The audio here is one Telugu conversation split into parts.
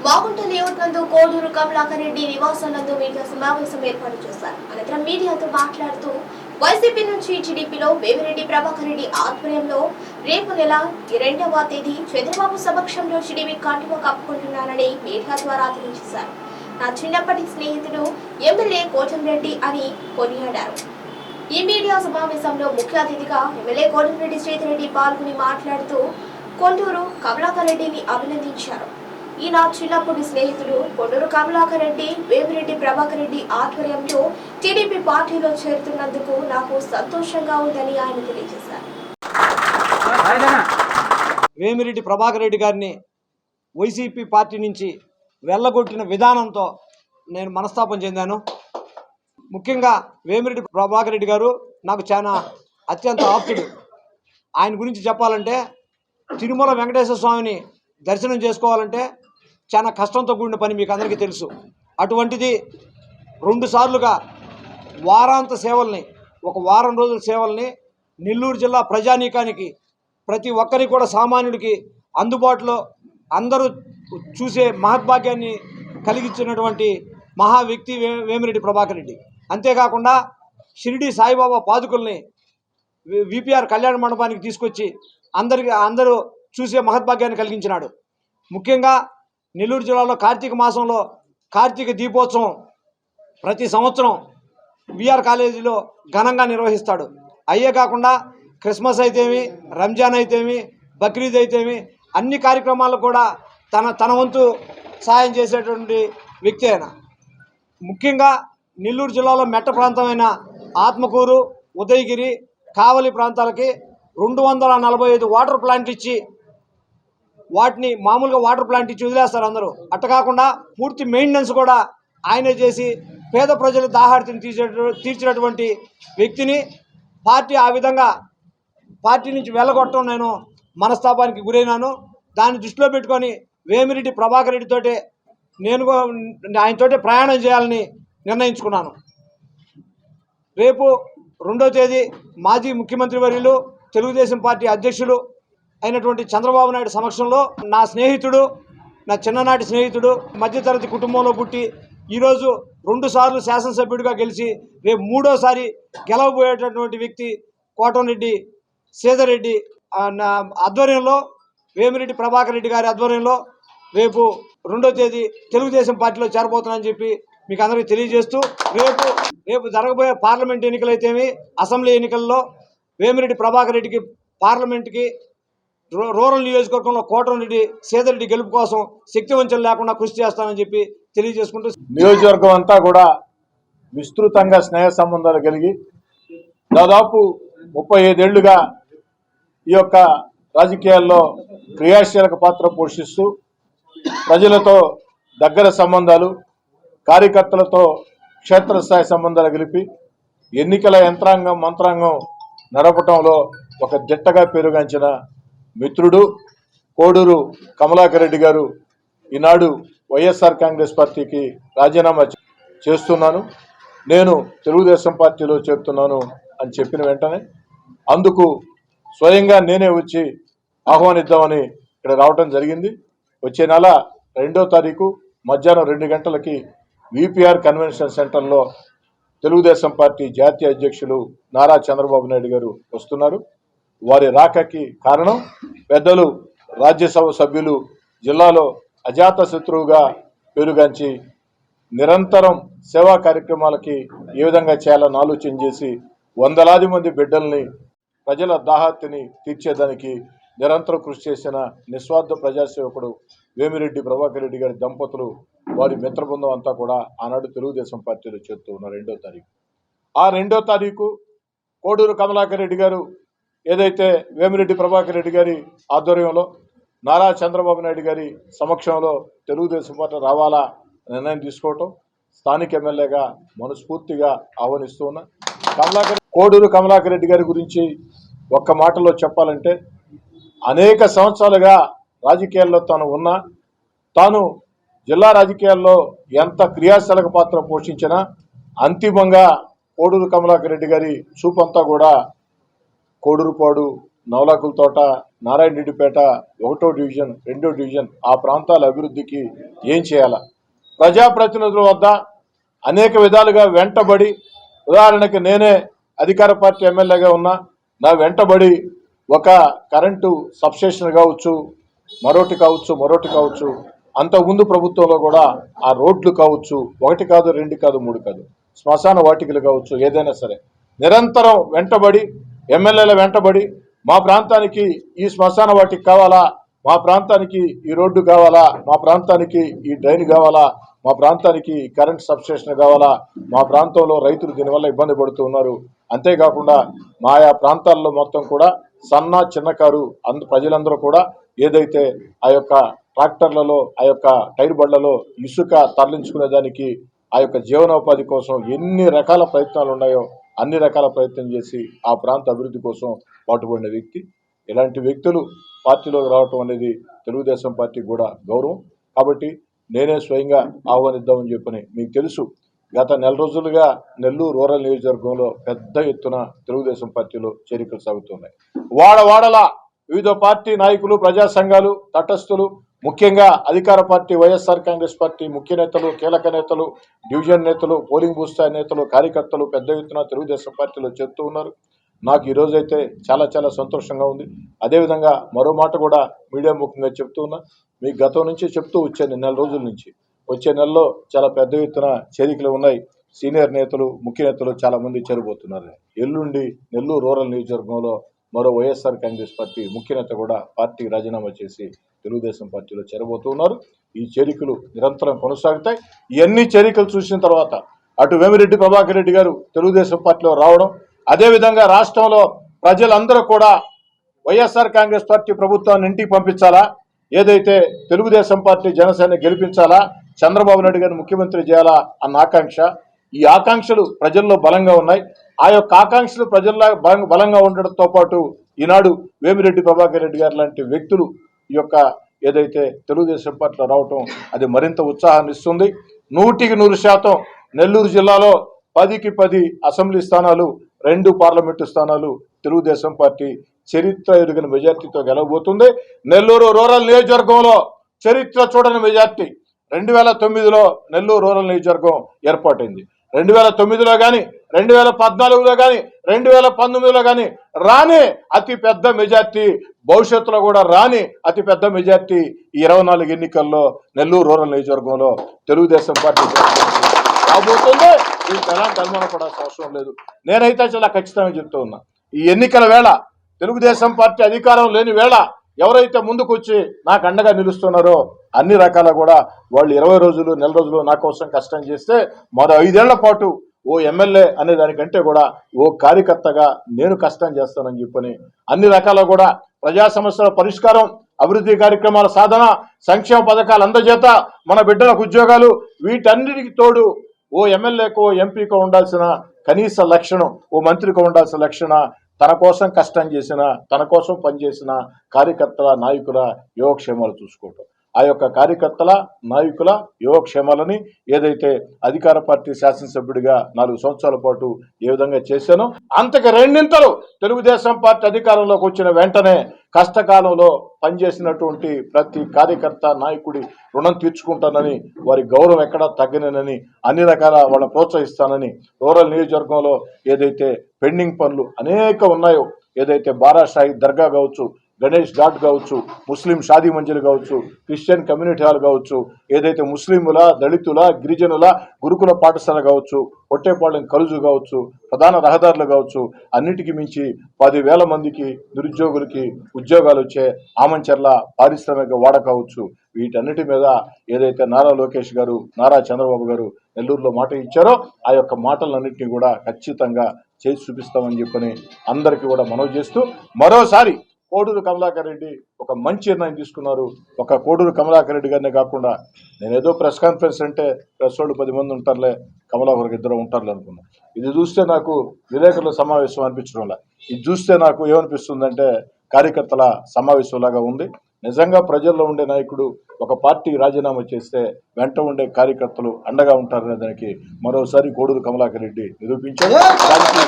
మాగుంట లేఅవుట్ నందు కోడూరు కమలాకర్ రెడ్డి నివాసాలందు మీడియా సమావేశం ఏర్పాటు చేశారు. అనంతరం మీడియాతో మాట్లాడుతూ వైసీపీ నుంచి టీడీపీలో వేమిరెడ్డి ప్రభాకర్ రెడ్డి ఆధ్వర్యంలో రేపు నెల 2వ తేదీ చంద్రబాబు సమక్షంలో టీడీపీ కండువా కప్పుకుంటున్నారని మీడియా ద్వారా తెలియజేశారు. నా చిన్నప్పటి స్నేహితుడు ఎమ్మెల్యే కోటంరెడ్డి అని కొనియాడారు. ఈ మీడియా సమావేశంలో ముఖ్య అతిథిగా ఎమ్మెల్యే కోటంరెడ్డి శ్రీధర్రెడ్డి పాల్గొని మాట్లాడుతూ కొండూరు కమలాకర్ రెడ్డిని అభినందించారు. ఈ నా చిన్నప్పటి స్నేహితుడు కొండూరు కమలాకర్ రెడ్డి వేమిరెడ్డి ప్రభాకర్ రెడ్డి ఆధ్వర్యంలో టీడీపీ పార్టీలో చేరుతున్నందుకు నాకు సంతోషంగా ఉందని ఆయన తెలియజేశారు. వేమిరెడ్డి ప్రభాకర్ రెడ్డి గారిని వైసీపీ పార్టీ నుంచి వెళ్ళగొట్టిన విధానంతో నేను మనస్తాపం చెందాను. ముఖ్యంగా వేమిరెడ్డి ప్రభాకర్ రెడ్డి గారు నాకు చాలా అత్యంత ఆప్తుడు. ఆయన గురించి చెప్పాలంటే తిరుమల వెంకటేశ్వర స్వామిని దర్శనం చేసుకోవాలంటే చాలా కష్టంతో కూడిన పని, మీకు అందరికీ తెలుసు. అటువంటిది 2 సార్లుగా వారాంత సేవల్ని, ఒక వారం రోజుల సేవల్ని నెల్లూరు జిల్లా ప్రజానీకానికి, ప్రతి ఒక్కరికి కూడా సామాన్యుడికి అందుబాటులో అందరూ చూసే మహద్భాగ్యాన్ని కలిగించినటువంటి మహా వ్యక్తి వేమిరెడ్డి ప్రభాకర్ రెడ్డి. అంతేకాకుండా షిరిడి సాయిబాబా పాదుకుల్ని విపిఆర్ కళ్యాణ మండపానికి తీసుకొచ్చి అందరూ చూసే మహద్భాగ్యాన్ని కలిగించినాడు. ముఖ్యంగా నెల్లూరు జిల్లాలో కార్తీక మాసంలో కార్తీక దీపోత్సవం ప్రతి సంవత్సరం విఆర్ కాలేజీలో ఘనంగా నిర్వహిస్తాడు. అయ్యే కాకుండా క్రిస్మస్ అయితేమి, రంజాన్ అయితేమి, బక్రీద్ అయితేమి అన్ని కార్యక్రమాలు కూడా తన వంతు సాయం చేసేటువంటి వ్యక్తి ఆయన. ముఖ్యంగా నెల్లూరు జిల్లాలో మెట్ట ప్రాంతమైన ఆత్మకూరు, ఉదయగిరి, కావలి ప్రాంతాలకి 245 వాటర్ ప్లాంట్లు ఇచ్చి, వాటిని మామూలుగా వాటర్ ప్లాంట్ ఇచ్చి వదిలేస్తారు అందరూ. అట్ట కాకుండా పూర్తి మెయింటెనెన్స్ కూడా ఆయనే చేసి పేద ప్రజల దాహార్తిని తీర్చినటువంటి వ్యక్తిని పార్టీ ఆ విధంగా పార్టీ నుంచి వెళ్ళగొట్టడం నేను మనస్తాపానికి గురైనాను. దాన్ని దృష్టిలో పెట్టుకొని వేమిరెడ్డి ప్రభాకర్ రెడ్డితోటే నేను ఆయనతోటే ప్రయాణం చేయాలని నిర్ణయించుకున్నాను. రేపు 2వ తేదీ మాజీ ముఖ్యమంత్రి వర్యులు, తెలుగుదేశం పార్టీ అధ్యక్షులు అయినటువంటి చంద్రబాబు నాయుడు సమక్షంలో నా స్నేహితుడు, నా చిన్ననాటి స్నేహితుడు, మధ్యతరగతి కుటుంబంలో పుట్టి ఈరోజు 2 సార్లు శాసనసభ్యుడిగా గెలిచి రేపు 3వసారి గెలవబోయేటటువంటి వ్యక్తి కోటంరెడ్డి శ్రీధర్రెడ్డి ఆధ్వర్యంలో, వేమిరెడ్డి ప్రభాకర్ రెడ్డి గారి ఆధ్వర్యంలో రేపు 2వ తేదీ తెలుగుదేశం పార్టీలో చేరబోతున్నానని చెప్పి మీకు అందరికీ తెలియజేస్తూ, రేపు జరగబోయే పార్లమెంట్ ఎన్నికలైతేమి, అసెంబ్లీ ఎన్నికల్లో వేమిరెడ్డి ప్రభాకర్ రెడ్డికి పార్లమెంట్కి రూరల్ నియోజకవర్గంలో కోటంరెడ్డి శ్రీధర్రెడ్డి గెలుపు కోసం శక్తివంచన లేకుండా కృషి చేస్తానని చెప్పి తెలియజేసుకుంటూ, నియోజకవర్గం అంతా కూడా విస్తృతంగా స్నేహ సంబంధాలు కలిగి దాదాపు 35 ఏళ్లుగా ఈ యొక్క రాజకీయాల్లో క్రియాశీలక పాత్ర పోషిస్తూ ప్రజలతో దగ్గర సంబంధాలు, కార్యకర్తలతో క్షేత్రస్థాయి సంబంధాలు కలిపి ఎన్నికల యంత్రాంగం మంత్రాంగం నడపటంలో ఒక దిట్టగా పేరుగాంచిన మిత్రుడు కోడూరు కమలాకర్ రెడ్డి గారు ఈనాడు వైఎస్ఆర్ కాంగ్రెస్ పార్టీకి రాజీనామా చేస్తున్నాను, నేను తెలుగుదేశం పార్టీలో చేరుతున్నాను అని చెప్పిన వెంటనే అందుకు స్వయంగా నేనే వచ్చి ఆహ్వానిద్దామని ఇక్కడ రావటం జరిగింది. వచ్చే నెల 2వ తారీఖు మధ్యాహ్నం 2 గంటలకి విపిఆర్ కన్వెన్షన్ సెంటర్లో తెలుగుదేశం పార్టీ జాతీయ అధ్యక్షులు నారా చంద్రబాబు నాయుడు గారు వస్తున్నారు. వారి రాకకి కారణం పెద్దలు రాజ్యసభ సభ్యులు జిల్లాలో అజాత శత్రువుగా పేరుగాంచి నిరంతరం సేవా కార్యక్రమాలకి ఏ విధంగా చేయాలని ఆలోచన చేసి వందలాది మంది బిడ్డల్ని, ప్రజల దాహార్తిని తీర్చేదానికి నిరంతరం కృషి చేసిన నిస్వార్థ ప్రజాసేవకుడు వేమిరెడ్డి ప్రభాకర్ రెడ్డి గారి దంపతులు, వారి మిత్రబృందం అంతా కూడా ఆనాడు తెలుగుదేశం పార్టీలో చేరుతూ ఉన్నారు. 2వ తారీఖు ఆ 2వ తారీఖు కోడూరు కమలాకర్ రెడ్డి గారు ఏదైతే వేమిరెడ్డి ప్రభాకర్ రెడ్డి గారి ఆధ్వర్యంలో నారా చంద్రబాబు నాయుడు గారి సమక్షంలో తెలుగుదేశం పార్టీ రావాలా నిర్ణయం తీసుకోవటం, స్థానిక ఎమ్మెల్యేగా మనస్ఫూర్తిగా ఆహ్వానిస్తూ ఉన్నా. కోడూరు కమలాకర్ రెడ్డి గారి గురించి ఒక్క మాటలో చెప్పాలంటే అనేక సంవత్సరాలుగా రాజకీయాల్లో తాను జిల్లా రాజకీయాల్లో ఎంత క్రియాశీలక పాత్ర పోషించినా అంతిమంగా కోడూరు కమలాకర్ రెడ్డి గారి చూపంతా కూడా కోడూరుపాడు, నవలాకుల తోట, నారాయణరెడ్డిపేట 1వ డివిజన్ 2వ డివిజన్ ఆ ప్రాంతాల అభివృద్ధికి ఏం చేయాలా, ప్రజాప్రతినిధుల వద్ద అనేక విధాలుగా వెంటబడి, ఉదాహరణకి నేనే అధికార పార్టీ ఎమ్మెల్యేగా ఉన్నా, నా వెంటబడి ఒక కరెంటు సబ్స్టేషన్ కావచ్చు, మరోటి కావచ్చు, అంతకుముందు ప్రభుత్వంలో కూడా ఆ రోడ్లు కావచ్చు, 1 కాదు 2 కాదు 3 కాదు, శ్మశాన వాటికలు కావచ్చు, ఏదైనా సరే నిరంతరం వెంటబడి, ఎమ్మెల్యేల వెంటబడి మా ప్రాంతానికి ఈ శ్మశాన వాటికి కావాలా, మా ప్రాంతానికి ఈ రోడ్డు కావాలా, మా ప్రాంతానికి ఈ డ్రైన్ కావాలా, మా ప్రాంతానికి కరెంట్ సబ్స్టేషన్ కావాలా, మా ప్రాంతంలో రైతులు దీనివల్ల ఇబ్బంది పడుతూ ఉన్నారు. అంతేకాకుండా ఆయా ప్రాంతాల్లో మొత్తం కూడా సన్న చిన్నకారు ప్రజలందరూ కూడా ఏదైతే ఆ యొక్క ట్రాక్టర్లలో, ఆ యొక్క టైర్ బండ్లలో ఇసుక తరలించుకునే దానికి, ఆ యొక్క జీవనోపాధి కోసం ఎన్ని రకాల ప్రయత్నాలు ఉన్నాయో అన్ని రకాల ప్రయత్నం చేసి ఆ ప్రాంత అభివృద్ధి కోసం పాటుపడిన వ్యక్తి. ఇలాంటి వ్యక్తులు పార్టీలోకి రావటం అనేది తెలుగుదేశం పార్టీకి కూడా గౌరవం. కాబట్టి నేనే స్వయంగా ఆహ్వానిద్దామని చెప్పని మీకు తెలుసు. గత నెల రోజులుగా నెల్లూరు రూరల్ నియోజకవర్గంలో పెద్ద ఎత్తున తెలుగుదేశం పార్టీలో చేరికలు సాగుతున్నాయి. వాడవాడల వివిధ పార్టీ నాయకులు, ప్రజా సంఘాలు, తటస్థులు, ముఖ్యంగా అధికార పార్టీ వైఎస్ఆర్ కాంగ్రెస్ పార్టీ ముఖ్య నేతలు, కీలక నేతలు, డివిజన్ నేతలు, పోలింగ్ బూత్ స్థాయి నేతలు, కార్యకర్తలు పెద్ద ఎత్తున తెలుగుదేశం పార్టీలో చేరుతూ ఉన్నారు. నాకు ఈరోజైతే చాలా చాలా సంతోషంగా ఉంది. అదేవిధంగా మరో మాట కూడా మీడియా ముఖంగా చెప్తూ ఉన్నా, మీకు గతం నుంచి చెప్తూ వచ్చాను, నెల రోజుల నుంచి. వచ్చే నెలలో చాలా పెద్ద ఎత్తున చేరికలు ఉన్నాయి. సీనియర్ నేతలు, ముఖ్య నేతలు చాలా మంది చేరబోతున్నారు. ఎల్లుండి నెల్లూరు రూరల్ నియోజకవర్గంలో మరో వైఎస్ఆర్ కాంగ్రెస్ పార్టీ ముఖ్య నేత కూడా పార్టీ రాజీనామా చేసి తెలుగుదేశం పార్టీలో చేరబోతున్నారు. ఈ చేరికలు నిరంతరం కొనసాగుతాయి. ఇవన్నీ చేరికలు చూసిన తర్వాత అటు వేమిరెడ్డి ప్రభాకర్ రెడ్డి గారు తెలుగుదేశం పార్టీలో రావడం, అదేవిధంగా రాష్ట్రంలో ప్రజలందరూ కూడా వైఎస్ఆర్ కాంగ్రెస్ పార్టీ ప్రభుత్వాన్ని ఇంటికి పంపించాలా, ఏదైతే తెలుగుదేశం పార్టీ జనసేన గెలిపించాలా, చంద్రబాబు నాయుడు గారిని ముఖ్యమంత్రి చేయాలా అన్న ఆకాంక్ష, ఈ ఆకాంక్షలు ప్రజల్లో బలంగా ఉన్నాయి. ఆ యొక్క ఆకాంక్షలు ప్రజల్లో బలంగా ఉండడంతో పాటు ఈనాడు వేమిరెడ్డి ప్రభాకర్ రెడ్డి గారు లాంటి వ్యక్తులు ఈ యొక్క ఏదైతే తెలుగుదేశం పార్టీలో రావటం అది మరింత ఉత్సాహాన్ని ఇస్తుంది. 100% నెల్లూరు జిల్లాలో 10కి 10 అసెంబ్లీ స్థానాలు, 2 పార్లమెంటు స్థానాలు తెలుగుదేశం పార్టీ చరిత్ర ఎరుగిన మెజార్టీతో గెలవబోతుంది. నెల్లూరు రూరల్ నియోజకవర్గంలో చరిత్ర చూడని మెజార్టీ. 2009లో నెల్లూరు రూరల్ నియోజకవర్గం ఏర్పాటైంది. 2009లో కానీ, 2014లో కానీ, 2019లో కానీ రాని అతి పెద్ద మెజార్టీ, భవిష్యత్తులో కూడా రాని అతి పెద్ద మెజార్టీ ఈ 24 ఎన్నికల్లో నెల్లూరు రూరల్ నియోజకవర్గంలో తెలుగుదేశం పార్టీ రాబోతుంది. దీనికి ఎలాంటి అనుమానం పడాల్సిన అవసరం లేదు. నేనైతే చాలా ఖచ్చితంగా చెప్తూ ఉన్నా, ఈ ఎన్నికల వేళ తెలుగుదేశం పార్టీ అధికారం లేని వేళ ఎవరైతే ముందుకు వచ్చి నాకు అండగా నిలుస్తున్నారో అన్ని రకాల కూడా వాళ్ళు 20 రోజులు, నెల రోజులు నా కోసం కష్టం చేస్తే మరో 5 ఏళ్ల పాటు ఓ ఎమ్మెల్యే అనే దానికంటే కూడా ఓ కార్యకర్తగా నేను కష్టం చేస్తానని చెప్పని అన్ని రకాల కూడా ప్రజా సమస్యల పరిష్కారం, అభివృద్ధి కార్యక్రమాల సాధన, సంక్షేమ పథకాలు అందజేత, మన బిడ్డలకు ఉద్యోగాలు, వీటన్నిటికి తోడు ఓ ఎమ్మెల్యేకో ఎంపీకో ఉండాల్సిన కనీస లక్షణం, ఓ మంత్రికో ఉండాల్సిన లక్షణ తన కోసం కష్టం చేసిన, తన కోసం పనిచేసిన కార్యకర్తల, నాయకుల యోగక్షేమాలు చూసుకోవటం. ఆ యొక్క కార్యకర్తల, నాయకుల యోగక్షేమాలని ఏదైతే అధికార పార్టీ శాసనసభ్యుడిగా 4 సంవత్సరాల పాటు ఏ విధంగా చేశానో అంతకు 2 తెలుగుదేశం పార్టీ అధికారంలోకి వచ్చిన వెంటనే కష్టకాలంలో పనిచేసినటువంటి ప్రతి కార్యకర్త, నాయకుడి రుణం తీర్చుకుంటానని, వారి గౌరవం ఎక్కడా తగ్గనని, అన్ని రకాల వాళ్ళని ప్రోత్సహిస్తానని, రూరల్ నియోజకవర్గంలో ఏదైతే పెండింగ్ పనులు అనేక ఉన్నాయో, ఏదైతే బారాషాహి దర్గా కావచ్చు, గణేష్ ఘాట్ కావచ్చు, ముస్లిం షాదీ మంజిల్ కావచ్చు, క్రిస్టియన్ కమ్యూనిటీ హాల్ కావచ్చు, ఏదైతే ముస్లింల, దళితుల, గిరిజనుల గురుకుల పాఠశాల కావచ్చు, పొట్టేపాళెం కలుజు కావచ్చు, ప్రధాన రహదారులు కావచ్చు, అన్నిటికీ మించి 10,000 మందికి నిరుద్యోగులకి ఉద్యోగాలు వచ్చే ఆమంచర్ల పారిశ్రామిక వాడ కావచ్చు, వీటన్నిటి మీద ఏదైతే నారా లోకేష్ గారు, నారా చంద్రబాబు గారు నెల్లూరులో మాట ఇచ్చారో ఆ యొక్క మాటలన్నింటినీ కూడా ఖచ్చితంగా చేసి చూపిస్తామని చెప్పని అందరికీ కూడా మనవి చేస్తూ, మరోసారి కోడూరు కమలాకర్ రెడ్డి ఒక మంచి నిర్ణయం తీసుకున్నారు. ఒక కోడూరు కమలాకర్ రెడ్డి గారినే కాకుండా, నేను ఏదో ప్రెస్ కాన్ఫరెన్స్ అంటే ప్రెస్ వాళ్ళు 10 మంది ఉంటారులే, కమలాకర్కి 2 ఉంటారులే అనుకున్నా. ఇది చూస్తే నాకు విలేకరుల సమావేశం అనిపించడంలా, ఇది చూస్తే నాకు ఏమనిపిస్తుందంటే కార్యకర్తల సమావేశంలాగా ఉంది. నిజంగా ప్రజల్లో ఉండే నాయకుడు ఒక పార్టీ రాజీనామా చేస్తే వెంట ఉండే కార్యకర్తలు అండగా ఉంటారనే దానికి మరోసారి కోడూరు కమలాకర్ రెడ్డి నిరూపించారు. దానికి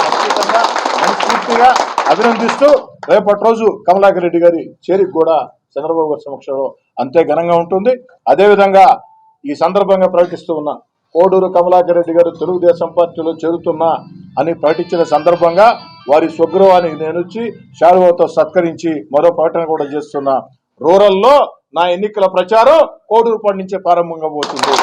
ఖచ్చితంగా మనస్ఫూర్తిగా అభినందిస్తూ రేపటి రోజు కమలాకర్ రెడ్డి గారి చేరిక కూడా చంద్రబాబు గారి సమక్షంలో అంతే ఘనంగా ఉంటుంది. అదేవిధంగా ఈ సందర్భంగా ప్రకటిస్తూ ఉన్న కోడూరు కమలాకర్ రెడ్డి గారు తెలుగుదేశం పార్టీలో చేరుతున్నా అని ప్రకటించిన సందర్భంగా వారి స్వగృహానికి నేను వచ్చి శాలువాతో సత్కరించి మరో ప్రకటన కూడా చేస్తున్నా. రూరల్లో నా ఎన్నికల ప్రచారం కోడూరుపాడు నుంచే ప్రారంభంగా పోతుంది.